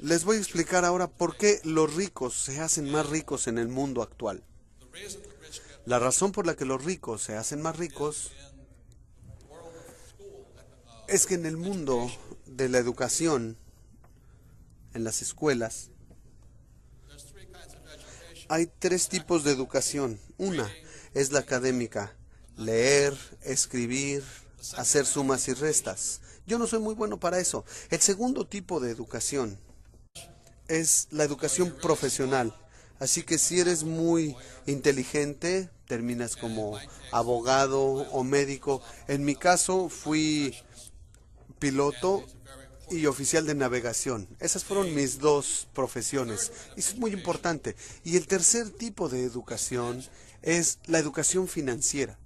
Les voy a explicar ahora por qué los ricos se hacen más ricos en el mundo actual. La razón por la que los ricos se hacen más ricos es que en el mundo de la educación, en las escuelas, hay tres tipos de educación. Una es la académica: leer, escribir, hacer sumas y restas. Yo no soy muy bueno para eso. El segundo tipo de educación es la educación profesional. Así que si eres muy inteligente, terminas como abogado o médico. En mi caso fui piloto y oficial de navegación. Esas fueron mis dos profesiones. Y eso es muy importante. Y el tercer tipo de educación es la educación financiera.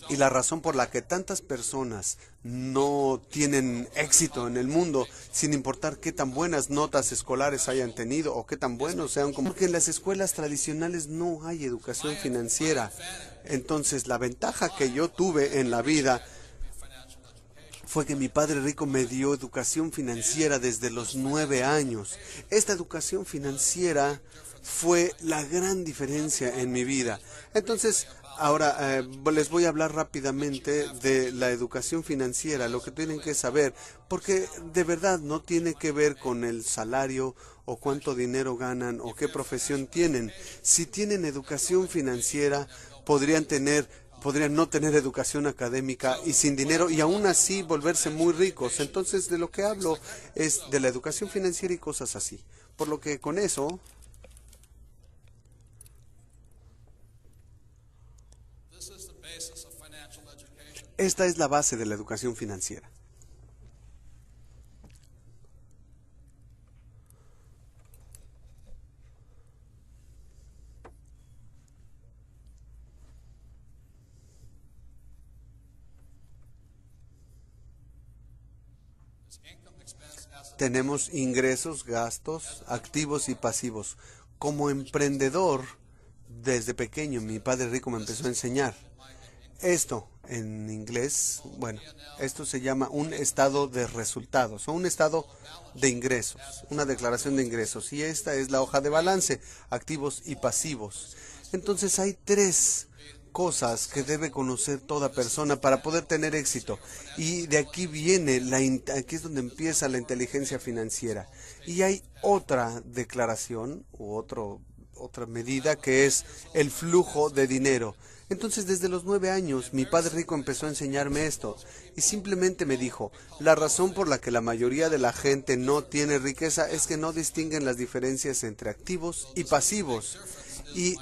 Y la razón por la que tantas personas no tienen éxito en el mundo, sin importar qué tan buenas notas escolares hayan tenido o qué tan buenos sean, como porque en las escuelas tradicionales no hay educación financiera. Entonces, la ventaja que yo tuve en la vida fue que mi padre rico me dio educación financiera desde los 9 años. Esta educación financiera fue la gran diferencia en mi vida. Entonces, ahora les voy a hablar rápidamente de la educación financiera, lo que tienen que saber, porque de verdad no tiene que ver con el salario o cuánto dinero ganan o qué profesión tienen. Si tienen educación financiera, podrían no tener educación académica y sin dinero y aún así volverse muy ricos. Entonces, de lo que hablo es de la educación financiera y cosas así. Por lo que con eso, esta es la base de la educación financiera. Tenemos ingresos, gastos, activos y pasivos. Como emprendedor, desde pequeño, mi padre rico me empezó a enseñar. Esto, en inglés, bueno, esto se llama un estado de resultados o un estado de ingresos, una declaración de ingresos. Y esta es la hoja de balance, activos y pasivos. Entonces hay tres cosas que debe conocer toda persona para poder tener éxito. Y de aquí viene, aquí es donde empieza la inteligencia financiera. Y hay otra declaración u otra medida que es el flujo de dinero. Entonces, desde los 9 años, mi padre rico empezó a enseñarme esto y simplemente me dijo: la razón por la que la mayoría de la gente no tiene riqueza es que no distinguen las diferencias entre activos y pasivos. Y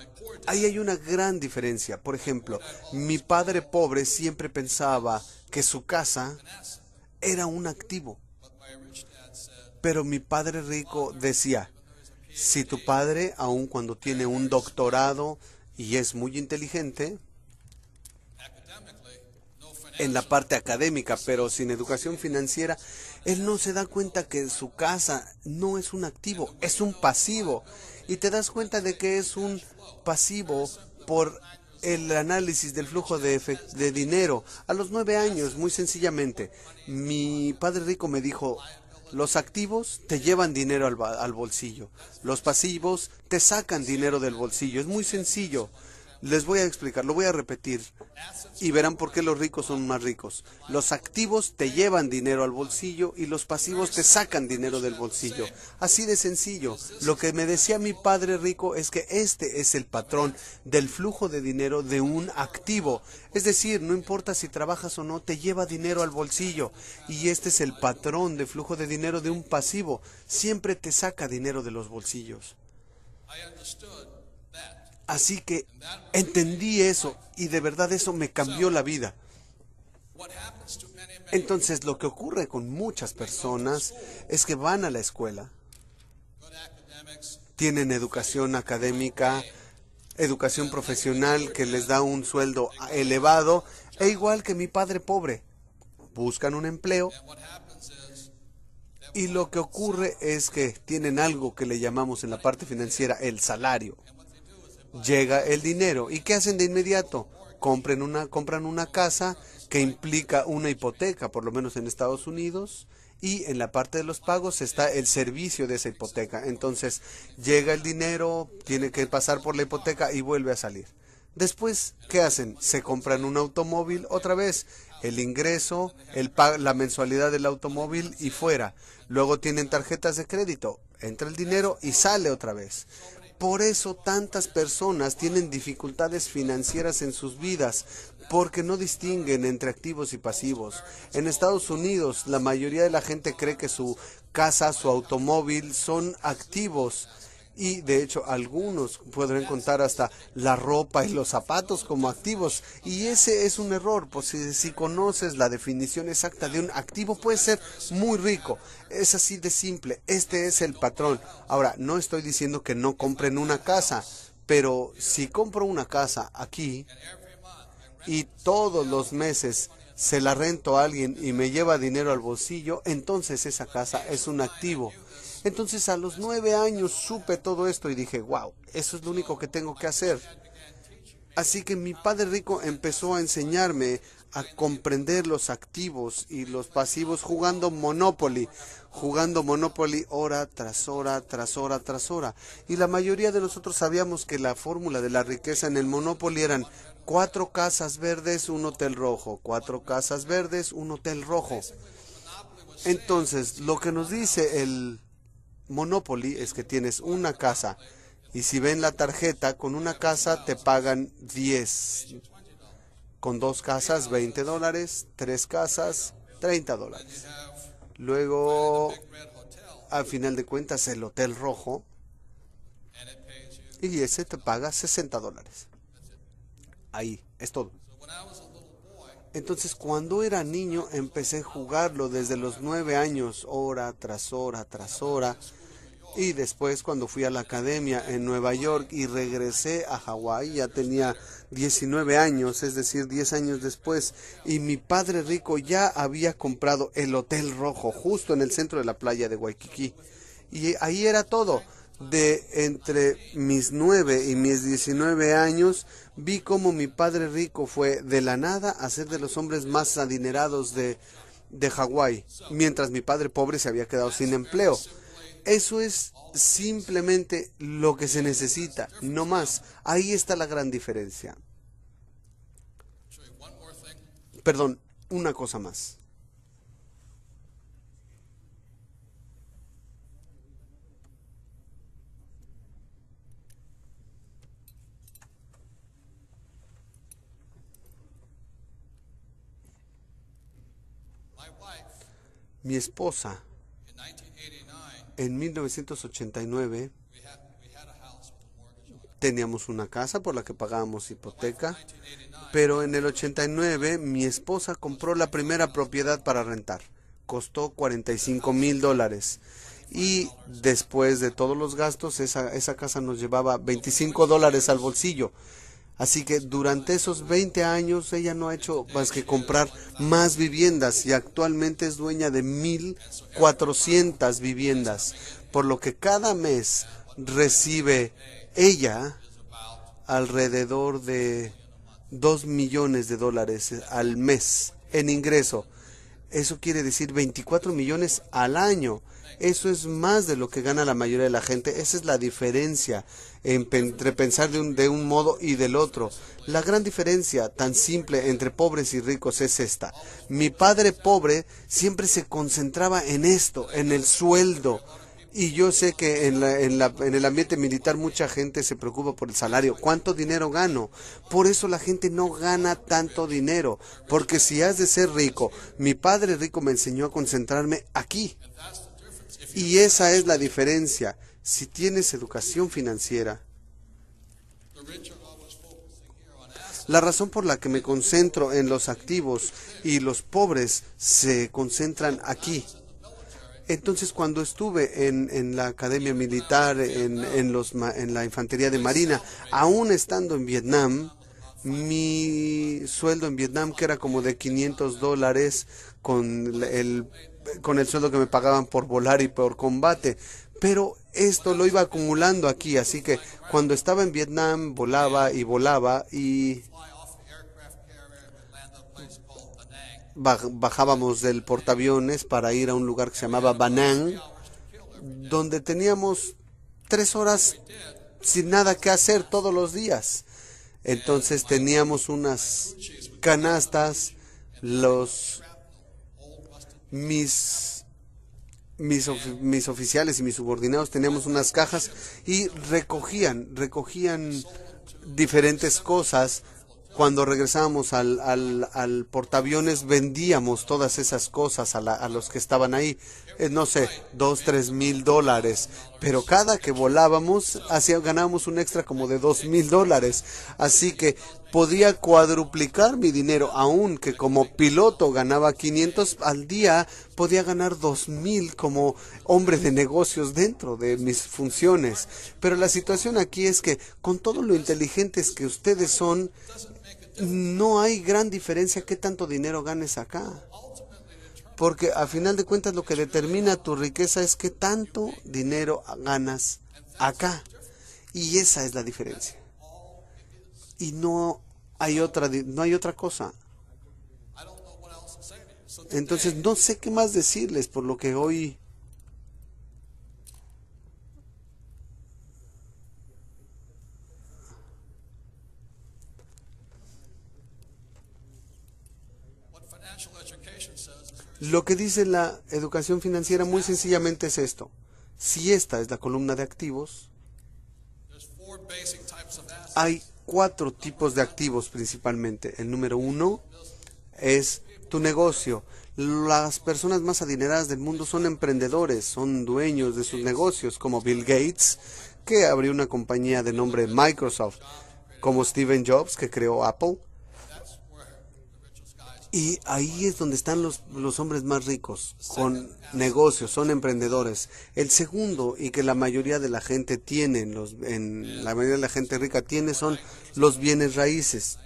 ahí hay una gran diferencia. Por ejemplo, mi padre pobre siempre pensaba que su casa era un activo, pero mi padre rico decía: si tu padre, aun cuando tiene un doctorado y es muy inteligente en la parte académica, pero sin educación financiera, él no se da cuenta que su casa no es un activo, es un pasivo. Y te das cuenta de que es un pasivo por el análisis del flujo de dinero. A los 9 años, muy sencillamente, mi padre rico me dijo: los activos te llevan dinero al bolsillo. Los pasivos te sacan dinero del bolsillo. Es muy sencillo. Les voy a explicar, lo voy a repetir y verán por qué los ricos son más ricos. Los activos te llevan dinero al bolsillo y los pasivos te sacan dinero del bolsillo. Así de sencillo. Lo que me decía mi padre rico es que este es el patrón del flujo de dinero de un activo. Es decir, no importa si trabajas o no, te lleva dinero al bolsillo. Y este es el patrón de flujo de dinero de un pasivo. Siempre te saca dinero de los bolsillos. Así que entendí eso y de verdad eso me cambió la vida. Entonces lo que ocurre con muchas personas es que van a la escuela, tienen educación académica, educación profesional que les da un sueldo elevado, e igual que mi padre pobre, buscan un empleo y lo que ocurre es que tienen algo que le llamamos en la parte financiera el salario. Llega el dinero. ¿Y qué hacen de inmediato? compran una casa que implica una hipoteca, por lo menos en Estados Unidos, y en la parte de los pagos está el servicio de esa hipoteca. Entonces llega el dinero, tiene que pasar por la hipoteca y vuelve a salir. Después, ¿qué hacen? Se compran un automóvil otra vez, el ingreso, la mensualidad del automóvil y fuera. Luego tienen tarjetas de crédito, entra el dinero y sale otra vez. Por eso tantas personas tienen dificultades financieras en sus vidas, porque no distinguen entre activos y pasivos. En Estados Unidos, la mayoría de la gente cree que su casa, su automóvil son activos. Y de hecho algunos podrán contar hasta la ropa y los zapatos como activos. Y ese es un error, pues si conoces la definición exacta de un activo, puede ser muy rico. Es así de simple, este es el patrón. Ahora, no estoy diciendo que no compren una casa, pero si compro una casa aquí y todos los meses se la rento a alguien y me lleva dinero al bolsillo, entonces esa casa es un activo. Entonces a los 9 años supe todo esto y dije, wow, eso es lo único que tengo que hacer. Así que mi padre rico empezó a enseñarme a comprender los activos y los pasivos jugando Monopoly hora tras hora, tras hora, tras hora. Y la mayoría de nosotros sabíamos que la fórmula de la riqueza en el Monopoly eran 4 casas verdes, un hotel rojo, 4 casas verdes, un hotel rojo. Entonces, lo que nos dice el Monopoly es que tienes una casa y si ven la tarjeta, con una casa te pagan 10, con 2 casas $20, 3 casas $30. Luego, al final de cuentas, el hotel rojo y ese te paga $60. Ahí, es todo. Entonces, cuando era niño, empecé a jugarlo desde los 9 años, hora tras hora, tras hora. Y después, cuando fui a la academia en Nueva York y regresé a Hawái, ya tenía 19 años, es decir, 10 años después. Y mi padre rico ya había comprado el Hotel Rojo, justo en el centro de la playa de Waikiki. Y ahí era todo. De entre mis 9 y mis 19 años, vi cómo mi padre rico fue de la nada a ser de los hombres más adinerados de Hawái, mientras mi padre pobre se había quedado sin empleo. Eso es simplemente lo que se necesita, no más. Ahí está la gran diferencia. Perdón, una cosa más. Mi esposa, en 1989, teníamos una casa por la que pagábamos hipoteca, pero en el 89 mi esposa compró la primera propiedad para rentar. Costó $45,000. Y después de todos los gastos, esa casa nos llevaba $25 al bolsillo. Así que durante esos 20 años ella no ha hecho más que comprar más viviendas y actualmente es dueña de 1,400 viviendas, por lo que cada mes recibe ella alrededor de $2 millones al mes en ingreso. Eso quiere decir 24 millones al año. Eso es más de lo que gana la mayoría de la gente. Esa es la diferencia entre pensar de un modo y del otro. La gran diferencia tan simple entre pobres y ricos es esta. Mi padre pobre siempre se concentraba en esto, en el sueldo. Y yo sé que en el ambiente militar mucha gente se preocupa por el salario. ¿Cuánto dinero gano? Por eso la gente no gana tanto dinero. Porque si has de ser rico, mi padre rico me enseñó a concentrarme aquí. Y esa es la diferencia. Si tienes educación financiera, la razón por la que me concentro en los activos y los pobres se concentran aquí. Entonces, cuando estuve en la academia militar, en la infantería de marina, aún estando en Vietnam, mi sueldo en Vietnam, que era como de $500 con el sueldo que me pagaban por volar y por combate, pero esto lo iba acumulando aquí, así que cuando estaba en Vietnam volaba y bajábamos del portaaviones para ir a un lugar que se llamaba Banán, donde teníamos 3 horas sin nada que hacer todos los días. Entonces teníamos unas canastas, los mis oficiales y mis subordinados teníamos unas cajas y recogían diferentes cosas. Cuando regresábamos al portaaviones vendíamos todas esas cosas a los que estaban ahí, no sé, 2, 3 mil dólares, pero cada que volábamos ganábamos un extra como de 2 mil dólares, así que podía cuadruplicar mi dinero, aunque como piloto ganaba 500 al día, podía ganar 2,000 como hombre de negocios dentro de mis funciones. Pero la situación aquí es que con todo lo inteligentes que ustedes son, no hay gran diferencia qué tanto dinero ganes acá. Porque a final de cuentas lo que determina tu riqueza es qué tanto dinero ganas acá. Y esa es la diferencia. Y no hay otra cosa. Entonces no sé qué más decirles, por lo que hoy lo que dice la educación financiera muy sencillamente es esto. Si esta es la columna de activos, hay 4 tipos de activos principalmente. El número 1 es tu negocio. Las personas más adineradas del mundo son emprendedores, son dueños de sus negocios, como Bill Gates, que abrió una compañía de nombre Microsoft, como Steve Jobs, que creó Apple. Y ahí es donde están los hombres más ricos, con negocios, son emprendedores. El segundo, y que la mayoría de la gente tiene, la mayoría de la gente rica tiene, son los bienes raíces.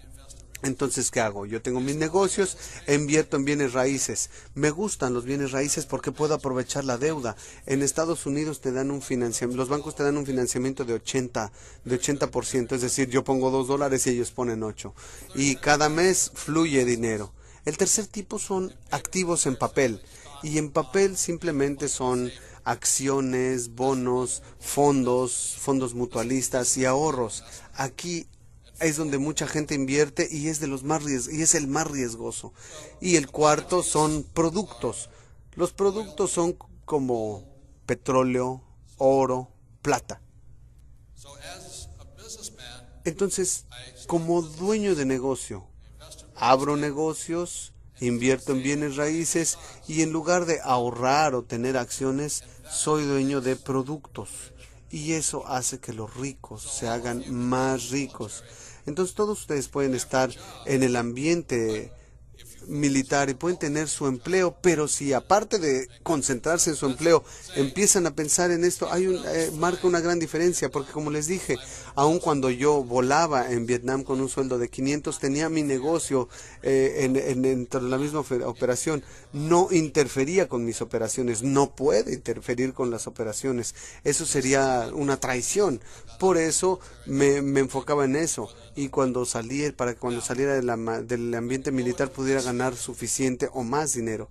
Entonces, ¿qué hago? Yo tengo mis negocios, invierto en bienes raíces. Me gustan los bienes raíces porque puedo aprovechar la deuda. En Estados Unidos te dan un financiamiento, los bancos te dan un financiamiento de 80%, es decir, yo pongo $2 y ellos ponen 8. Y cada mes fluye dinero. El tercer tipo son activos en papel. Y en papel simplemente son acciones, bonos, fondos mutualistas y ahorros. Aquí es donde mucha gente invierte y es el más riesgoso. Y el cuarto son productos. Los productos son como petróleo, oro, plata. Entonces, como dueño de negocio, abro negocios, invierto en bienes raíces y en lugar de ahorrar o tener acciones, soy dueño de productos. Y eso hace que los ricos se hagan más ricos. Entonces todos ustedes pueden estar en el ambiente militar y pueden tener su empleo, pero si aparte de concentrarse en su empleo empiezan a pensar en esto, marca una gran diferencia, porque como les dije, aun cuando yo volaba en Vietnam con un sueldo de 500, tenía mi negocio dentro de la misma operación, no interfería con mis operaciones, no puede interferir con las operaciones, eso sería una traición. Por eso me enfocaba en eso, y para que cuando saliera del ambiente militar pudiera ganar suficiente o más dinero.